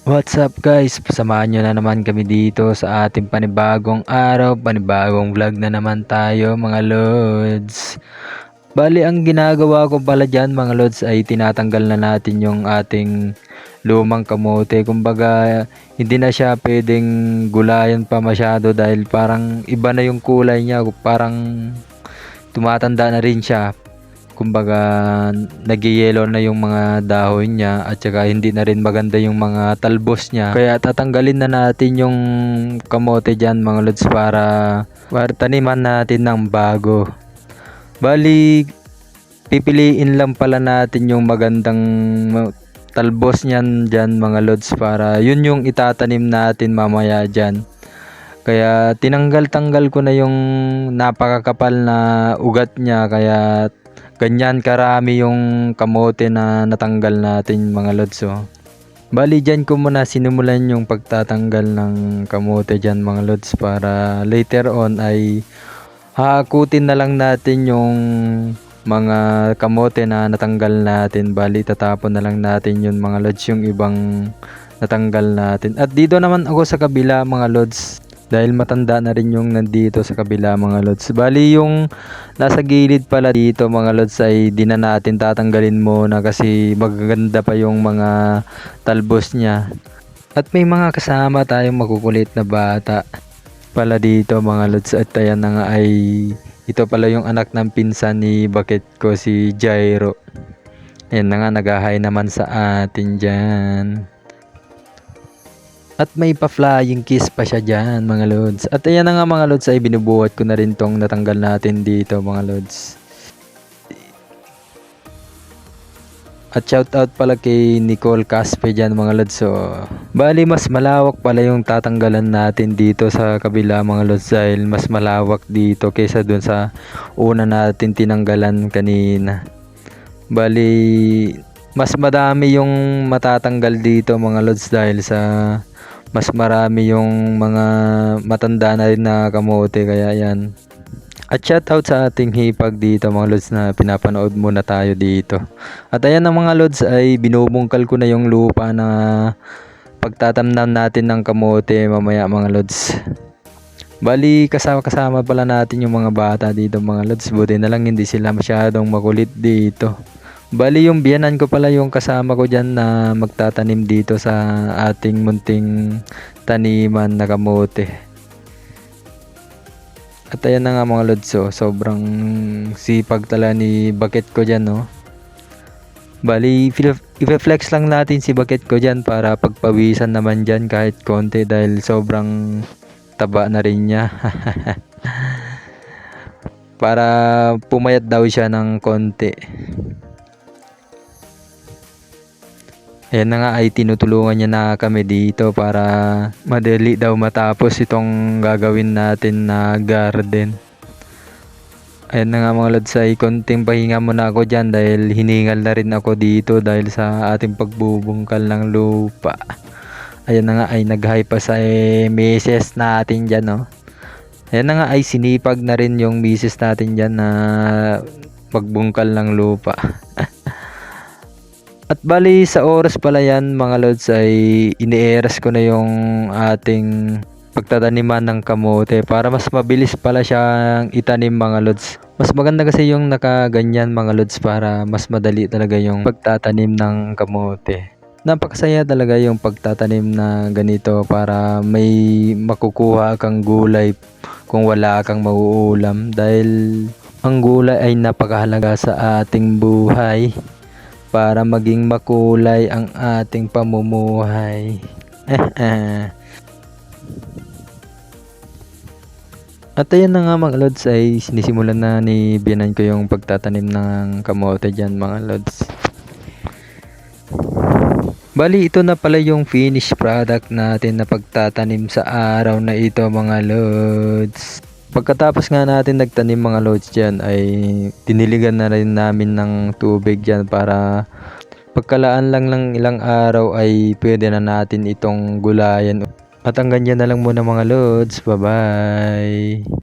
What's up guys? Samahan nyo na naman kami dito sa ating panibagong araw, panibagong vlog na naman tayo mga lods. Bali ang ginagawa ko pala dyan mga lods ay tinatanggal na natin yung ating lumang kamote. Kumbaga hindi na siya pwedeng gulayan pa masyado dahil parang iba na yung kulay niya. Parang tumatanda na rin siya. Kumbaga nagyayelo na yung mga dahon niya at saka hindi na rin maganda yung mga talbos niya. Kaya tatanggalin na natin yung kamote dyan mga lods para taniman natin ng bago. Bali pipiliin lang pala natin yung magandang talbos niyan dyan mga lods para yun yung itatanim natin mamaya dyan. Kaya tinanggal-tanggal ko na yung napakakapal na ugat niya kaya ganyan karami yung kamote na natanggal natin mga lods. Bali dyan ko muna sinimulan yung pagtatanggal ng kamote dyan mga lods para later on ay hakutin na lang natin yung mga kamote na natanggal natin. Bali tatapon na lang natin yun mga lods yung ibang natanggal natin. At dito naman ako sa kabila mga lods dahil matanda na rin yung nandito sa kabila mga lods. Bali yung nasa gilid pala dito mga lods ay di na natin tatanggalin muna kasi magaganda pa yung mga talbos niya. At may mga kasama tayong makukulit na bata pala dito mga lods. At ayan na nga ay ito pala yung anak ng pinsan ni Bakit ko, si Jairo. Ayan na nga nag-hi naman sa atin dyan. At may pa-flying kiss pa siya dyan mga lods. At ayan na nga mga lods ay binubuhat ko na rin tong natanggal natin dito mga lods. At shoutout pala kay Nicole Caspe dyan mga lods. Bali mas malawak pala yung tatanggalan natin dito sa kabila mga lods dahil mas malawak dito kaysa dun sa una natin tinanggalan kanina. Bali mas madami yung matatanggal dito mga lods dahil sa mas marami yung mga matanda na rin na kamote kaya yan. At shoutout sa ating hipag dito mga lods na pinapanood muna tayo dito. At ayan ang mga lods ay binubungkal ko na yung lupa na pagtatamnan natin ng kamote mamaya mga lods. Bali kasama pala natin yung mga bata dito mga lods. Buti na lang hindi sila masyadong makulit dito. Bali yung biyanan ko pala yung kasama ko dyan na magtatanim dito sa ating munting taniman na kamote. At ayan na nga mga lods, sobrang sipag tala ni Bakit ko dyan, no. Bali i-flex lang natin si Bakit ko dyan para pagpawisan naman dyan kahit konti dahil sobrang taba na rin niya. Para pumayat daw siya ng konti. Ayan na nga ay tinutulungan niya na kami dito para madali daw matapos itong gagawin natin na garden. Ayan na nga mga lods ay konting pahinga muna ako dyan dahil hiningal na rin ako dito dahil sa ating pagbubungkal ng lupa. Ayan na nga ay nag-hi pa sa misis natin dyan, no. Ayan na nga ay sinipag na rin yung misis natin dyan na pagbungkal ng lupa. At bali sa oras pala yan mga lods ay ini-eras ko na yung ating pagtataniman ng kamote para mas mabilis pala siyang itanim mga lods. Mas maganda kasi yung nakaganyan mga lods para mas madali talaga yung pagtatanim ng kamote. Napakasaya talaga yung pagtatanim na ganito para may makukuha kang gulay kung wala kang mauulam dahil ang gulay ay napakahalaga sa ating buhay. Para maging makulay ang ating pamumuhay. At ayan na nga mga lods ay sinisimulan na ni biyanan ko yung pagtatanim ng kamote dyan mga lods. Bali ito na pala yung finished product natin na pagtatanim sa araw na ito mga lods. Pagkatapos nga natin nagtanim mga lods dyan ay diniligan na rin namin ng tubig dyan para pagkalaan lang ng ilang araw ay pwede na natin itong gulayan. At hanggang dyan na lang muna mga lods. Bye bye!